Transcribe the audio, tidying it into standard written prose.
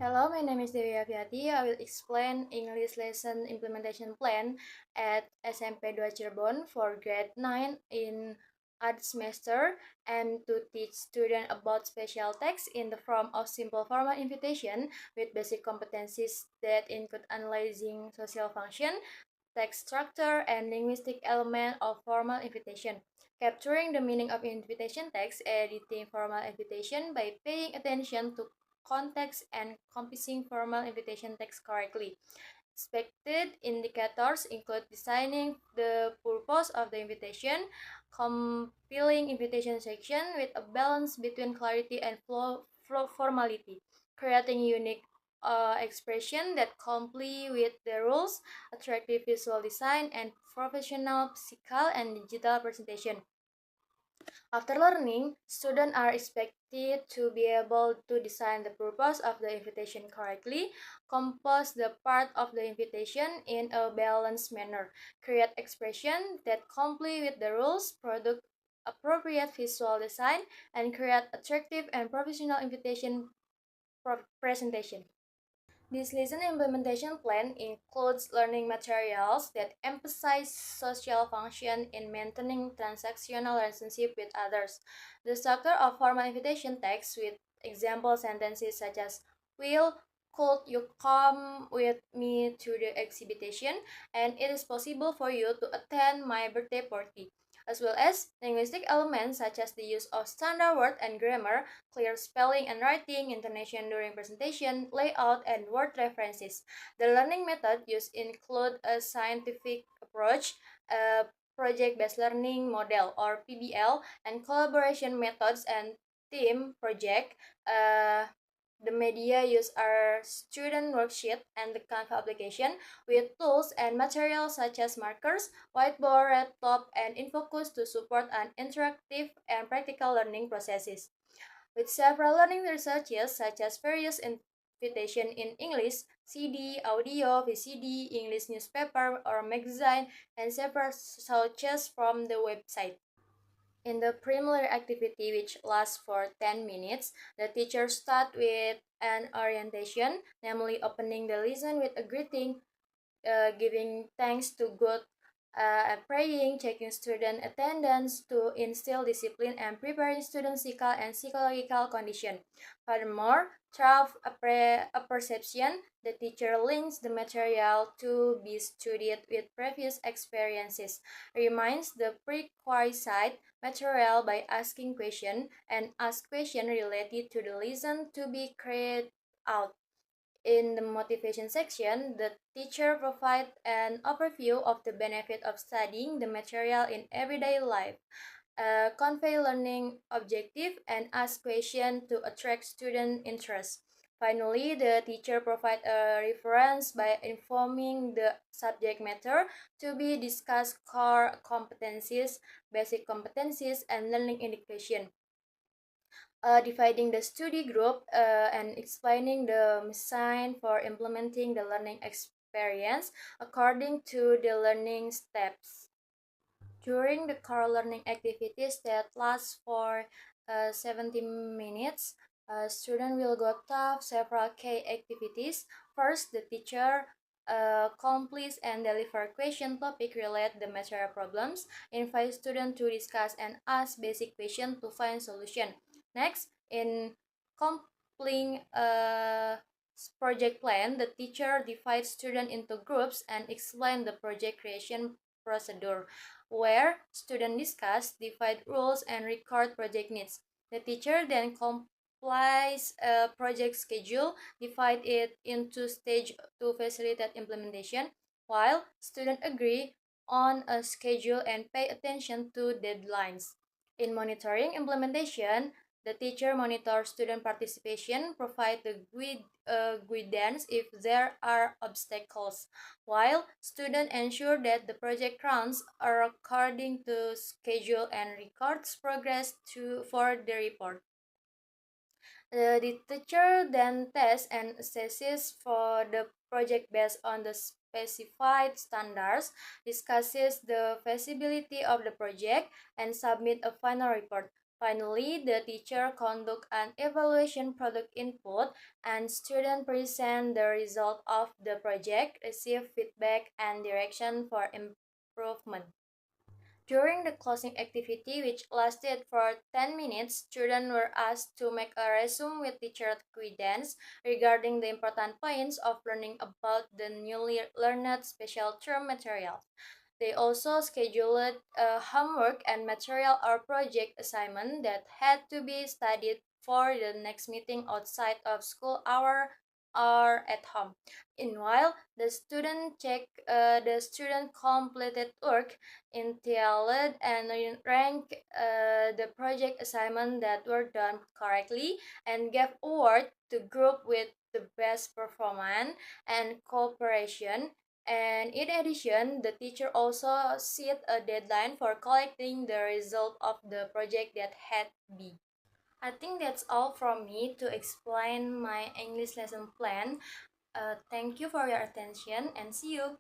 Hello, my name is Dewi Afiati. I will explain English lesson implementation plan at SMP 2 Cirebon for grade 9 in art semester and to teach students about special text in the form of simple formal invitation with basic competencies that include analyzing social function, text structure, and linguistic element of formal invitation. Capturing the meaning of invitation text, editing formal invitation by paying attention to context and composing formal invitation text correctly. Expected indicators include designing the purpose of the invitation, compiling invitation section with a balance between clarity and flow formality, creating unique expression that comply with the rules, attractive visual design, and professional physical and digital presentation. After learning, students are expected to be able to design the purpose of the invitation correctly, compose the part of the invitation in a balanced manner, create expression that comply with the rules, produce appropriate visual design, and create attractive and professional invitation presentation. This lesson implementation plan includes learning materials that emphasize social function in maintaining transactional relationship with others. The structure of formal invitation text with example sentences such as will, could you come with me to the exhibition, and it is possible for you to attend my birthday party, as well as linguistic elements such as the use of standard word and grammar, clear spelling and writing, intonation during presentation, layout, and word references. The learning method used include a scientific approach, a project-based learning model or PBL, and collaboration methods and team project. The media used are student worksheet and the Canva application with tools and materials such as markers, whiteboard, laptop, and InfoCus to support an interactive and practical learning processes. With several learning researches such as various invitation in English, CD, audio, VCD, English newspaper or magazine, and several sources from the website. In the preliminary activity, which lasts for 10 minutes, the teacher starts with an orientation, namely opening the lesson with a greeting, giving thanks to God, praying, checking student attendance to instill discipline, and preparing student physical and psychological condition. Furthermore, through a perception, the teacher links the material to be studied with previous experiences, reminds the prerequisite material by asking question, and ask question related to the lesson to be carried out. In the motivation section, the teacher provides an overview of the benefit of studying the material in everyday life, convey learning objective, and ask questions to attract student interest. Finally, the teacher provides a reference by informing the subject matter to be discussed core competencies, basic competencies, and learning indication, dividing the study group and explaining the design for implementing the learning experience according to the learning steps. During the core learning activities that last for 70 minutes, a student will go through several key activities. First, the teacher completes and deliver question topic relate the material problems, invite students to discuss and ask basic questions to find solution. Next, in completing a project plan, the teacher divides students into groups and explain the project creation procedure, where students discuss, divide rules, and record project needs. The teacher then compiles a project schedule, divide it into stage to facilitate implementation, while students agree on a schedule and pay attention to deadlines. In monitoring implementation, the teacher monitors student participation, provide the guidance if there are obstacles, while students ensure that the project runs are according to schedule and records progress for the report. The teacher then tests and assesses for the project based on the specified standards, discusses the feasibility of the project, and submit a final report. Finally, the teacher conduct an evaluation product input and student present the result of the project, receive feedback and direction for improvement. During the closing activity, which lasted for 10 minutes, students were asked to make a resume with teacher guidance regarding the important points of learning about the newly learned special term materials. They also scheduled a homework and material or project assignment that had to be studied for the next meeting outside of school hour or at home. Meanwhile, the student completed work entailed and ranked the project assignment that were done correctly and gave award to group with the best performance and cooperation. And in addition, the teacher also set a deadline for collecting the result of the project that had be. I think that's all from me to explain my English lesson plan. Thank you for your attention and see you.